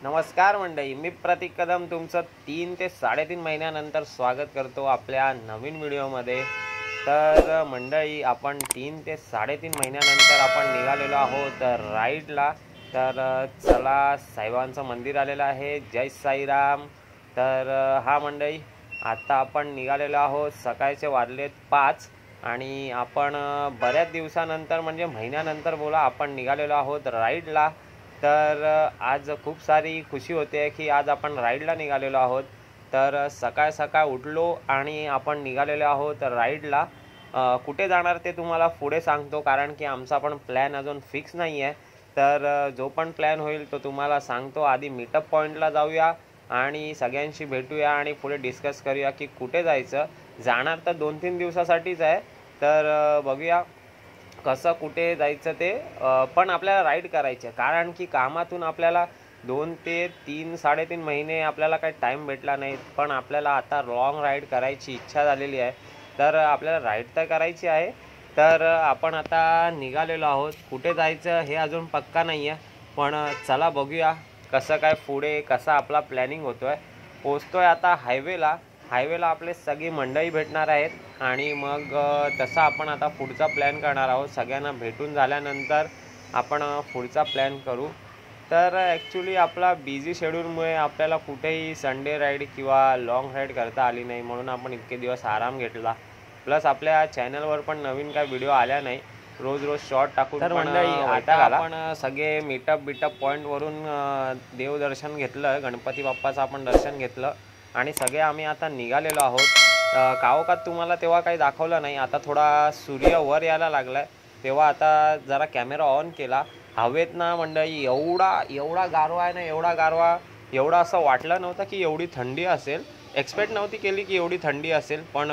नमस्कार मंडळी, मी प्रतीक कदम तुमचं 3 ते 3.5 महिन्यानंतर स्वागत करतो आपल्या नवीन व्हिडिओमध्ये। तर मंडळी, आपण 3 ते 3.5 महिन्यानंतर आपण निघालेलो आहोत राईडला। तर चला, साईबाबांचं मंदिर आलेलं आहे। जय साईराम। तर हा मंडळी, आता आपण निघालेलो आहोत। सकाळचे वाजलेत 5 आणि आपण बऱ्याच दिवसानंतर म्हणजे महिन्यानंतर बोला आपण निघालेलो आहोत राईडला। तर आज खूप सारी खुशी होते की आज आपण राईडला निघालेलो आहोत। तर सकाळ सकाळ उठलो आणि आपण निघालेलो आहोत राईडला। कुठे जाणार ते तुम्हाला पुढे सांगतो, कारण की आमचा पण प्लॅन अजून फिक्स नाही आहे। तर जो पण प्लॅन होईल तो तुम्हाला सांगतो। आधी मीटअप पॉईंटला जाऊया आणि सगळ्यांशी भेटूया आणि पुढे डिस्कस करूया की कुठे जायचं। जाणार तर 2-3 दिवसासाठीच आहे। तर बघूया कसं कुठे जायचं ते। पण आपल्याला राईड करायचे, कारण की कामातून आपल्याला 2 ते 3-3.5 महिने आपल्याला काही टाईम भेटला नाही, पण आपल्याला आता लॉंग राईड करायची इच्छा झालेली आहे। तर आपल्याला राईड तर करायची आहे। तर आपण आता निघालेलो आहोत। कुठे जायचं हे अजून पक्का नाही आहे, पण चला बघूया कसं काय पुढे कसा आपला प्लॅनिंग होतो आहे। पोचतोय आता हायवेला आपले सगळी मंडळी भेटणार आहेत आणि मग तसं आपण आता पुढचा प्लॅन करणार आहोत। सगळ्यांना भेटून झाल्यानंतर आपण पुढचा प्लॅन करू। तर ॲक्च्युली आपला बिझी शेड्यूलमुळे आपल्याला कुठेही संडे राईड किंवा लाँग राईड करता आली नाही, म्हणून आपण इतके दिवस आराम घेतला। प्लस आपल्या चॅनलवर पण नवीन काय व्हिडिओ आल्या नाही, रोज शॉर्ट टाकून। तर मंडळी, आता आपण सगळे मीटअप पॉईंटवरून देवदर्शन घेतलं, गणपती बाप्पाचं आपण दर्शन घेतलं आणि सगळे आम्ही आता निघालेलो आहोत। कावकात तुम्हाला तेव्हा काही दाखवलं नाही। आता थोडा सूर्य वर यायला लागला आहे, तेव्हा आता जरा कॅमेरा ऑन केला। हवेत ना मंडळी एवढा गारवा आहे ना, एवढा गारवा, एवढं असं वाटलं नव्हतं की एवढी थंडी असेल। एक्सपेक्ट नव्हती केली की एवढी थंडी असेल, पण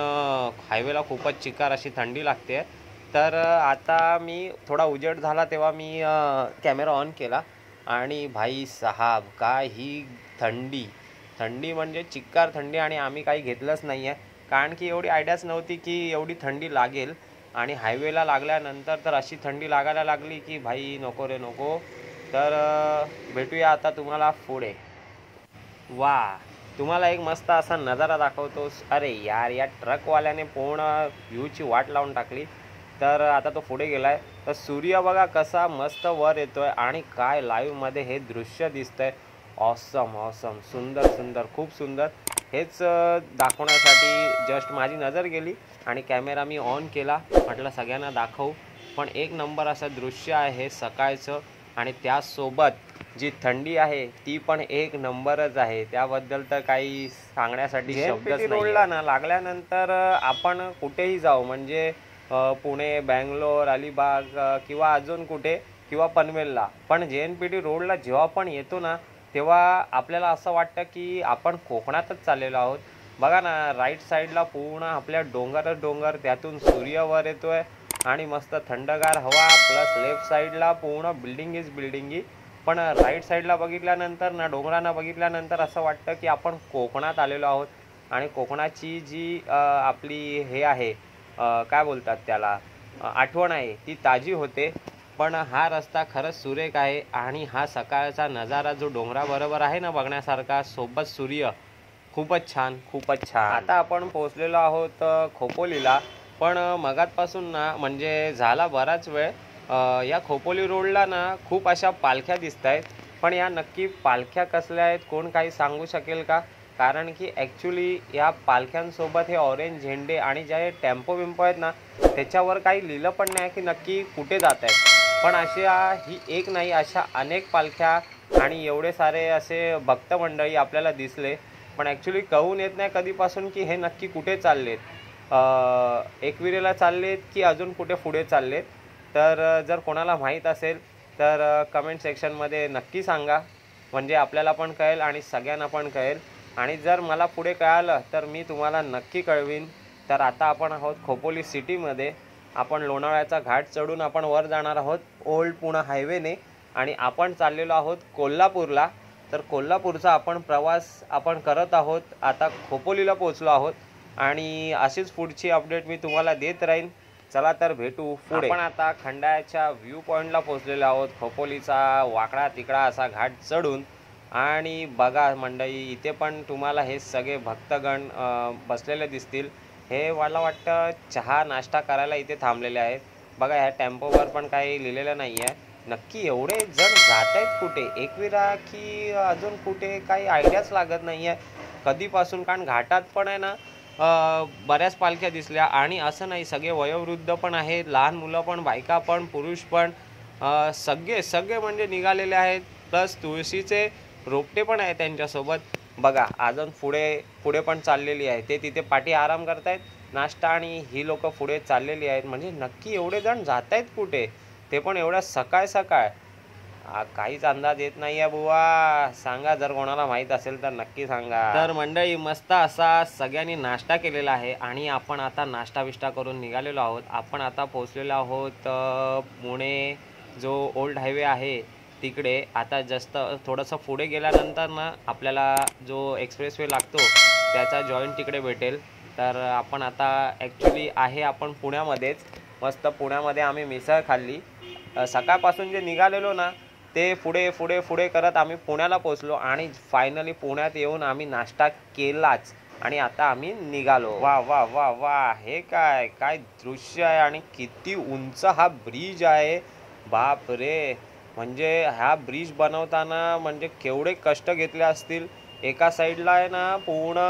हायवेला खूपच चिकार अशी थंडी लागते। तर आता मी थोडा उजेड झाला तेव्हा मी कॅमेरा ऑन केला आणि भाई साहब, काय ही थंडी म्हणजे चिक्कार थंडी। आणि आम्ही काही घेतलंच नाही आहे, कारण की एवढी आयडियाच नव्हती की एवढी थंडी लागेल। आणि हायवेला लागल्यानंतर तर अशी थंडी लागायला लागली की भाई नको रे नको। तर भेटूया आता तुम्हाला पुढे। वा, तुम्हाला एक मस्त असा नजारा दाखवतो। अरे यार, या ट्रकवाल्याने पूर्ण व्ह्यूची वाट लावून टाकली। तर आता तो पुढे गेलाय। तर सूर्य बघा कसा मस्त वर येतोय आणि काय लाईव्हमध्ये हे दृश्य दिसतंय। ऑसम, सुंदर, खूप सुंदर। हेच दाखवण्यासाठी जस्ट माझी नजर गेली आणि कॅमेरा मी ऑन केला, म्हटलं सगळ्यांना दाखवू। पण एक नंबर असं दृश्य आहे सकाळचं, आणि त्यासोबत जी थंडी आहे ती पण एक नंबरच आहे। त्याबद्दल तर काही सांगण्यासाठी शब्दच नाही। रोडला ना लागल्यानंतर आपण कुठेही जाऊ, म्हणजे पुणे, बँगलोर, अलिबाग किंवा अजून कुठे, किंवा पनवेलला, पण JNPT रोडला जेव्हा पण येतो ना, तेव्हा आपल्याला असं वाटतं की आपण कोकणातच चाललेलो आहोत। बघा ना, राईट साईडला पूर्ण आपल्या डोंगर, त्यातून सूर्य वर येतोय आणि मस्त थंडगार हवा। प्लस लेफ्ट साईडला पूर्ण बिल्डिंग। पण राईट साईडला बघितल्यानंतर ना, डोंगरांना बघितल्यानंतर असं वाटतं की आपण कोकणात आलेलो आहोत। आणि कोकणाची जी आपली हे आहे, काय बोलतात त्याला, आठवण आहे, ती ताजी होते। पण हा रस्ता खरंच सुरेख आहे आणि हा सकाळचा नजारा जो डोंगराबरोबर आहे ना बघण्यासारखा, सोबत सूर्य, खूपच छान। आता आपण पोहोचलेलो आहोत खोपोलीला। पण मगातपासून ना, म्हणजे झाला बराच वेळ, या खोपोली रोडला ना खूप अशा पालख्या दिसत आहेत। पण या नक्की पालख्या कसल्या आहेत, कोण काही सांगू शकेल का? कारण की ॲक्च्युली या पालख्यांसोबत हे ऑरेंज झेंडे आणि जे टेम्पो आहेत ना, त्याच्यावर काही लिहिलं पण नाही की नक्की कुठे जात आहेत। पण ही एक नाही, अशा अनेक पालख्या आणि एवढे सारे असे भक्त मंडळी आपल्याला दिसले, पण ॲक्च्युली कळून येत नाही कधीपासून की हे नक्की कुठे चाललेत। एकविरेला चाललेत की अजून कुठे पुढे चाललेत। तर जर कोणाला माहीत असेल तर कमेंट सेक्शनमध्ये नक्की सांगा, म्हणजे आपल्याला पण कळेल आणि सगळ्यांना पण कळेल। आणि जर मला पुढे कळालं तर मी तुम्हाला नक्की कळवीन। तर आता आपण आहोत खोपोली सिटीमध्ये। आपण लोणावळ्याचा घाट चढून आपण वर जाणार आहोत ओल्ड पुणा हायवेने, आणि आपण चाललेलो आहोत कोल्हापूरला। तर कोल्हापूरचा आपण प्रवास करत आहोत। आता खोपोलीला पोहोचलो आहोत आणि अशीच पुढची अपडेट मी तुम्हाला देत राहीन। चला तर भेटू पुढे। आपण आता खंडाळ्याच्या व्ह्यू पॉईंटला पोहोचलेलो आहोत। खोपोलीचा वाकडा तिकडा असा घाट चढून आणि बघा मंडळी, इथे पण तुम्हाला हे सगळे भक्तगण बसलेले दिसतील. हे मला वाटतं चहा नाश्ता करायला इथे थांबलेले आहेत. बघा ह्या टेम्पोवर पण काही लिहिलेलं नाही आहे. नक्की एवढे जण जात आहेत कुठे, एकविरा की अजून कुठे, काही आयडियाच लागत नाही आहे कधीपासून. कारण घाटात पण आहे ना बऱ्याच पालख्या दिसल्या, आणि असं नाही, सगळे वयोवृद्ध पण आहेत, लहान मुलं पण, बायका पण, पुरुष पण, सगळे म्हणजे निघालेले आहेत. प्लस तुळशीचे रोपटे पण आहे त्यांच्यासोबत. बघा अजून पुढे पण चाललेली आहे, ते तिथे पाठी आराम करतायत नाश्ता, आणि ही लोक पुढे चाललेली आहेत. म्हणजे नक्की एवढे जण जात आहेत कुठे, ते पण एवढ्या सकाळ सकाळ. काहीच अंदाज येत नाही आहे बुवा. सांगा, जर कोणाला माहीत असेल तर नक्की सांगा. तर मंडळी, मस्त असा सगळ्यांनी नाश्ता केलेला आहे, आणि आपण आता नाश्ता बिष्टा करून निघालेलो आहोत. आपण आता पोहोचलेलो आहोत पुणे जो ओल्ड हायवे आहे तिकडे. आता जस्ट थोडंसं पुढे गेल्यानंतर ना आपल्याला जो एक्सप्रेसवे लागतो त्याचा जॉईंट तिकडे भेटेल. तर आपण आता ॲक्च्युली आहे आपण पुण्यामध्येच. मस्त पुण्यामध्ये आम्ही मिसळ खाल्ली. सकाळपासून जे निघालेलो ना ते पुढे पुढे पुढे करत आम्ही पुण्याला पोचलो, आणि फायनली पुण्यात येऊन आम्ही नाश्ता केलाच, आणि आता आम्ही निघालो. वा वा वा वा, हे काय काय दृश्य आहे, आणि किती उंच हा ब्रिज आहे. बाप रे, म्हणजे हा ब्रिज बनवताना म्हणजे केवढे कष्ट घेतले असतील. एका साईडला आहे ना पूर्ण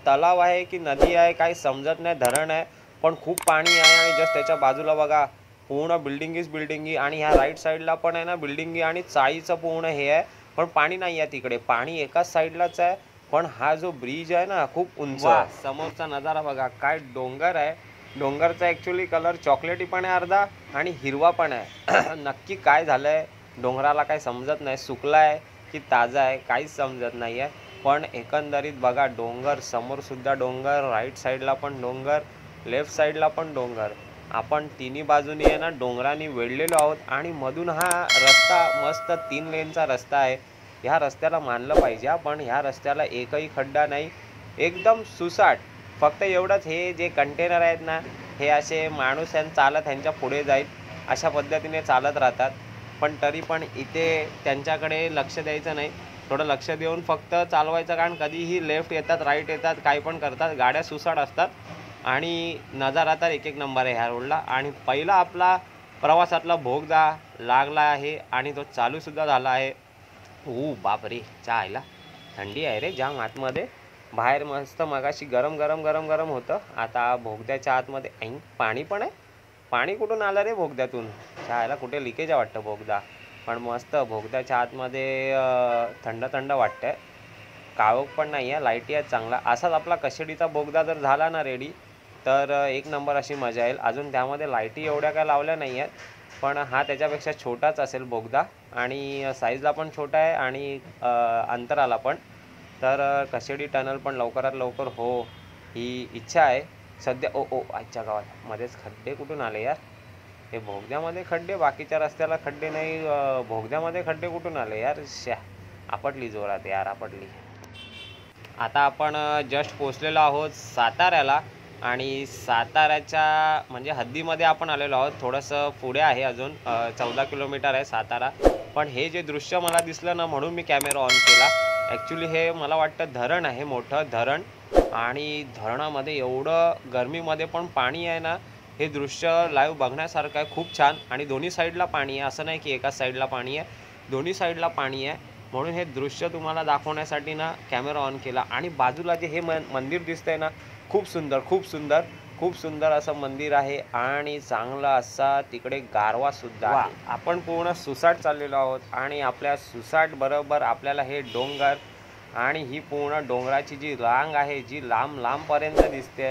तलाव आहे की नदी आहे काही समजत नाही, धरण आहे, पण खूप पाणी आहे. आणि जस्ट त्याच्या बाजूला बघा पूर्ण बिल्डिंगी, आणि ह्या राईट साईडला पण आहे ना बिल्डिंगी आणि चाळीचं पूर्ण हे आहे, पण पाणी नाही आहे तिकडे. पाणी एकाच साईडलाच आहे, पण हा जो ब्रिज आहे ना खूप उंच. समोरचा नजारा बघा, काय डोंगर आहे. डोंगरचा ॲक्च्युली कलर चॉकलेटी पण आहे अर्धा, आणि हिरवा पण आहे. नक्की काय झालं आहे डोंगराला काही समजत नाही, सुकला आहे की ताजा आहे काहीच समजत नाही आहे. पण एकंदरीत बघा, डोंगर समोरसुद्धा डोंगर, राईट साईडला पण डोंगर, लेफ्ट साईडला पण डोंगर. आपण तिन्ही बाजूनी आहे ना डोंगरांनी वेढलेलो आहोत, आणि मधून हा रस्ता मस्त 3 लेनचा रस्ता आहे. ह्या रस्त्याला मानलं पाहिजे, पण ह्या रस्त्याला एकही खड्डा नाही, एकदम सुसाट. फक्त एवढंच, हे जे कंटेनर आहेत ना हे असे माणूस चालत ह्यांच्या पुढे जाईल अशा पद्धतीने चालत राहतात. पण तरी पण इथे त्यांच्याकडे लक्ष द्यायचं नाही, थोडं लक्ष देऊन फक्त चालवायचं. कारण कधीही लेफ्ट येतात, राईट येतात, काही पण करतात. गाड्या सुसाट असतात, आणि नजारा तर एक नंबर आहे ह्या रोडला. आणि पहिला आपला प्रवासातला बोगदा लागला आहे, आणि तो चालूसुद्धा झाला आहे. बाप रे, चहा थंडी आहे रे जाम आतमध्ये. बाहेर मस्त मगाशी गरम गरम गरम गरम होतं, आता बोगद्याच्या आतमध्ये पाणी पण आहे. पाणी कुठून आलं रे बोगद्यातून? चहाला कुठे लिकेज आहे वाटतं बोगदा. पण मस्त बोगद्याच्या आतमध्ये थंड थंड वाटतंय. काळोख पण नाही आहे, लाईटी आहेत चांगला. असाच आपला कशेडीचा बोगदा जर झाला ना रेडी, तर एक नंबर अशी मजा येईल. अजून त्यामध्ये लाईटी एवढ्या काय लावल्या नाही आहेत, पण हा त्याच्यापेक्षा छोटाच असेल बोगदा, आणि साईजला पण छोटा आहे, आणि अंतराला पण. तर कशेडी टनल पण लवकरात लवकर हो, ही इच्छा आहे सध्या. आजच्या गावात मध्येच खड्डे कुठून आले यार? हे भोगद्यामध्ये खड्डे, बाकीच्या रस्त्याला खड्डे नाही, भोगद्यामध्ये खड्डे कुठून आले यार? आपटली जोरात यार, आपटली. आता आपण जस्ट पोचलेलो आहोत साताऱ्याला, आणि साताऱ्याच्या म्हणजे हद्दीमध्ये आपण आलेलो आहोत. थोडंसं पुढे आहे अजून, 14 किलोमीटर आहे सातारा. पण हे जे दृश्य मला दिसलं ना म्हणून मी कॅमेरा ऑन केला. ॲक्च्युली हे मला वाटतं धरण आहे, मोठं धरण, आणि धरणामध्ये एवढं गरमीमध्ये पण पाणी आहे ना. हे दृश्य लाईव्ह बघण्यासारखं आहे, खूप छान. आणि दोन्ही साईडला पाणी आहे, असं नाही की एकाच साईडला पाणी आहे, दोन्ही साईडला पाणी आहे. म्हणून हे दृश्य तुम्हाला दाखवण्यासाठी ना कॅमेरा ऑन केला. आणि बाजूला जे हे मंदिर दिसतंय ना, खूप सुंदर खूप सुंदर खूप सुंदर असं मंदिर आहे, आणि चांगला असा तिकडे गारवासुद्धा आहे. आपण पूर्ण सुसाट चाललेलो आहोत, आणि आपल्या सुसाट बरोबर आपल्याला हे डोंगर, आणि ही पूर्ण डोंगराची जी रांग आहे जी लांब लांबपर्यंत दिसते,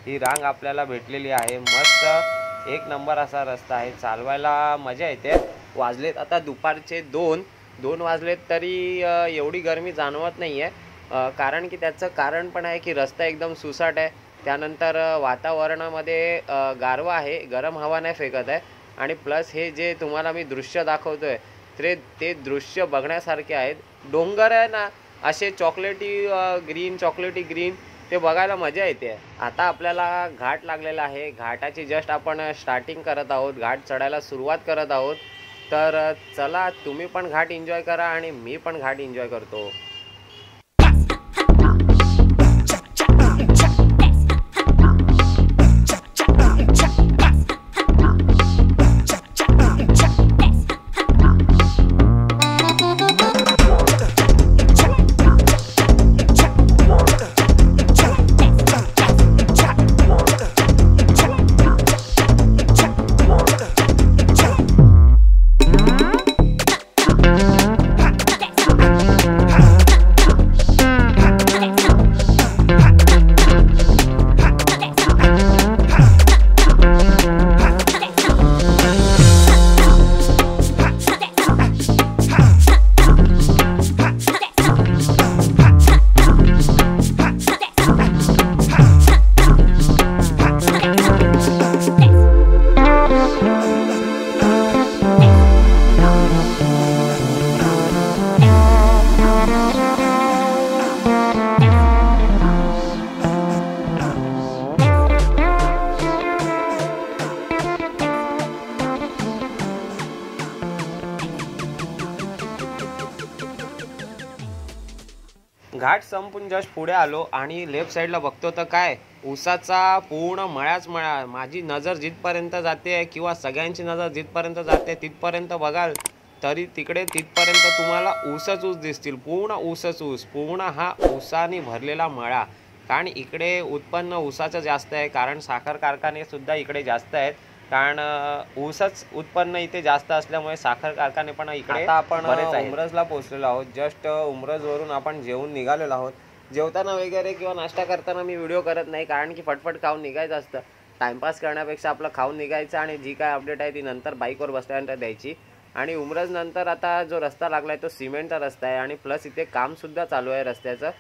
ही रांग आपल्याला भेटलेली आहे. मस्त एक नंबर असा रस्ता आहे, चालवायला मजा येते. वाजलेत आता दुपारचे 2 वाजलेत, तरी एवढी गरमी जाणवत नाही आहे. कारण की त्याचं कारण पण आहे की रस्ता एकदम सुसाट आहे, त्यानंतर वातावरणामध्ये गारवा आहे, गरम हवा नाही फेकत आहे. आणि प्लस हे जे तुम्हाला मी दृश्य दाखवतोय ते दृश्य बघण्यासारखे आहेत. डोंगर आहे ना असे चॉकलेटी ग्रीन, ते बघायला मजा येते. आता आपल्याला घाट लागलेला आहे, घाटाची जस्ट आपण स्टार्टिंग करत आहोत, घाट चढायला सुरुवात करत आहोत. तर चला तुम्ही पण घाट एन्जॉय करा आणि मी पण घाट एन्जॉय करतो. घाट संपून जस्ट पुढे आलो आणि लेफ्ट साईडला बघतो तर काय ऊसाचा पूर्ण मळाच मळा. माझी नजर जिथपर्यंत जाते किंवा सगळ्यांची नजर जिथपर्यंत जाते तिथपर्यंत बघाल तरी तिकडे तिथपर्यंत तुम्हाला ऊसच ऊस दिसतील. पूर्ण ऊसच ऊस, पूर्ण हा ऊसाने भरलेला मळा. कारण इकडे उत्पन्न ऊसाचं जास्त आहे, कारण साखर कारखाने सुद्धा इकडे जास्त आहेत. कारण ऊसच उत्पन्न इथे जास्त असल्यामुळे साखर कारखाने पण इकडे. आता आपण उमरजला पोहोचलेलो आहोत. जस्ट उमरजवरून आपण जेवून निघालेलो आहोत. जेवताना वगैरे किंवा नाश्ता करताना मी व्हिडिओ करत नाही, कारण की फटफट खाऊन निघायचं असतं. टाइमपास करण्यापेक्षा आपलं खाऊन निघायचं आणि जी काय अपडेट आहे ती नंतर बाईकवर बसल्यानंतर द्यायची. आणि उमरज नंतर आता जो रस्ता लागला आहे तो सिमेंटचा रस्ता आहे आणि प्लस इथे कामसुद्धा चालू आहे रस्त्याचं.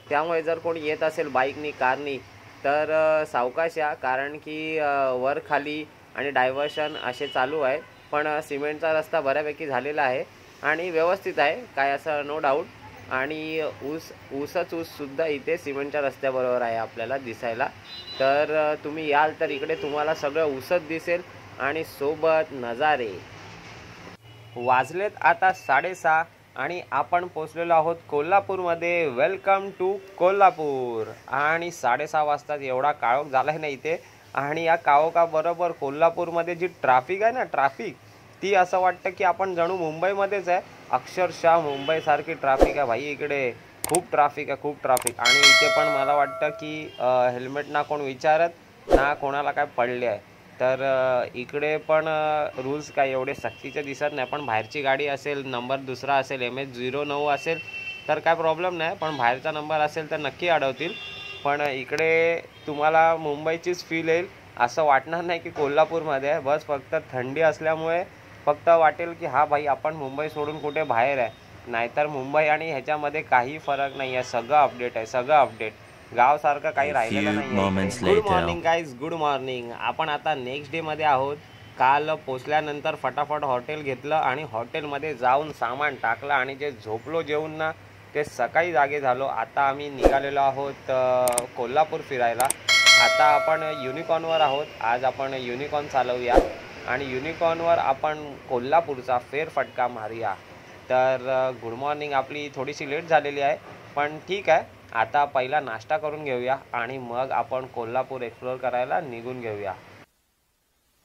त्यामुळे जर कोणी येत असेल बाईकनी कारनी तर सावकाश या, कारण की वर खाली आणि डायव्हर्शन असे चालू आहे. पण सिमेंटचा रस्ता बऱ्यापैकी झालेला आहे आणि व्यवस्थित आहे, काय असं नो डाऊट. आणि ऊसच ऊससुद्धा इथे सिमेंटच्या रस्त्याबरोबर आहे आपल्याला दिसायला. तर तुम्ही याल तर इकडे तुम्हाला सगळं ऊसच दिसेल आणि सोबत नजारे. वाजलेत आता 6:30 आणि आपण पोचलेलो आहोत कोल्हापूरमध्ये. Welcome to Kolhapur. आणि 6:30 वाजताच एवढा काळोख झाला आहे ना इथे. आणि या काळोखाबरोबर कोल्हापूरमध्ये जी ट्रॅफिक आहे ना, ट्रॅफिक ती असं वाटतं की आपण जणू मुंबईमध्येच आहे. अक्षरशः मुंबईसारखी ट्रॅफिक आहे भाई इकडे. खूप ट्रॅफिक आहे, खूप ट्रॅफिक. आणि इथे पण मला वाटतं की हेल्मेट ना कोण विचारत ना कोणाला काय पडले आहे. तर इकडे पण रूल्स काय एवढे सक्तीचे दिसत नाही. पण बाहेरची गाडी असेल, नंबर दुसरा असेल, MH09 असेल तर काय प्रॉब्लेम नाही. पण बाहेरचा नंबर असेल तर नक्की अडवतील. पण इकडे तुम्हाला मुंबईचीच फील येईल, असं वाटणार नाही की कोल्हापूरमध्ये आहे. बस फक्त थंडी असल्यामुळे फक्त वाटेल की हा भाई आपण मुंबई सोडून कुठे बाहेर आहे. नाहीतर मुंबई आणि ह्याच्यामध्ये काही फरक नाही आहे. सगळं अपडेट आहे, सगळं अपडेट. गावसारखं काही राहिलेलं नाही आहे. Good morning guys, good morning. आपण आता नेक्स्ट डेमध्ये आहोत. काल पोचल्यानंतर फटाफट हॉटेल घेतलं आणि हॉटेलमध्ये जाऊन सामान टाकलं आणि जे झोपलो जेवून ना ते सकाळी जागे झालो. आता आम्ही निघालेलो आहोत कोल्हापूर फिरायला. आता आपण युनिकॉर्नवर आहोत. आज आपण युनिकॉर्न चालवूया आणि युनिकॉर्नवर आपण कोल्हापूरचा फेरफटका मारूया. तर गुड मॉर्निंग. आपली थोडीशी लेट झालेली आहे पण ठीक आहे. आता पहिला नाश्ता करून घेऊया आणि मग आपण कोल्हापूर एक्सप्लोर करायला निघून घेऊया.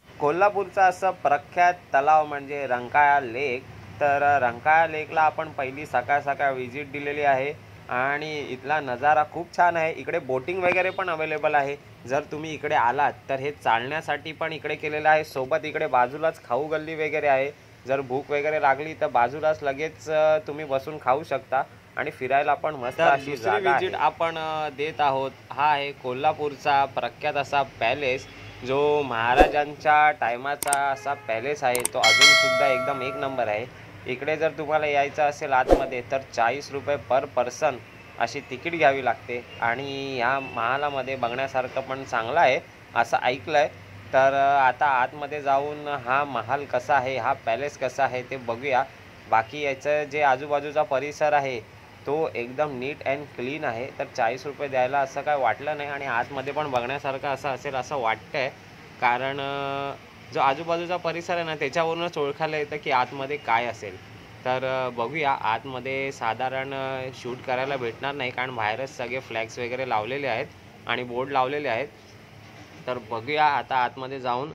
कोल्हापूरचा असं प्रख्यात तलाव म्हणजे रंकाळा लेक. तर रंकाळा लेकला आपण पहिली सकाळ सकाळ व्हिजिट दिलेली आहे आणि इथला नजारा खूप छान आहे. इकडे बोटिंग वगैरे पण अवेलेबल आहे. जर तुम्ही इकडे आलात तर हे चालण्यासाठी पण इकडे केलेलं आहे. सोबत इकडे बाजूलाच खाऊ गल्ली वगैरे आहे. जर भूक वगैरे लागली तर बाजूलाच लगेच तुम्ही बसून खाऊ शकता आणि फिरायला पण मस्त अशी जागा आहे. आपण देत आहोत हा आहे कोल्हापूरचा प्रख्यात असा पॅलेस, जो महाराजांच्या टायमाचा असा पॅलेस आहे. तो अजूनसुद्धा एकदम एक नंबर आहे. इकडे जर तुम्हाला यायचं असेल आतमध्ये तर 40 रुपये पर पर्सन अशी तिकीट घ्यावी लागते. आणि ह्या महालामध्ये बघण्यासारखं पण चांगलं आहे असं ऐकलं आहे. तर आता आतमध्ये जाऊन हा महाल कसा आहे, हा पॅलेस कसा आहे ते बघूया. बाकी याचं जे आजूबाजूचा परिसर आहे तो एकदम नीट अँड क्लीन आहे. तर 40 रुपये द्यायला असं काय वाटलं नाही आणि आतमध्ये पण बघण्यासारखं असं असेल असं वाटतं आहे. कारण जो आजूबाजूचा परिसर आहे ना त्याच्यावरूनच ओळखायला येतं की आतमध्ये काय असेल. तर बघूया आतमध्ये साधारण शूट करायला भेटणार नाही, कारण बाहेरच सगळे फ्लॅग्स वगैरे लावलेले आहेत आणि बोर्ड लावलेले आहेत. तर बघूया आता आतमध्ये जाऊन.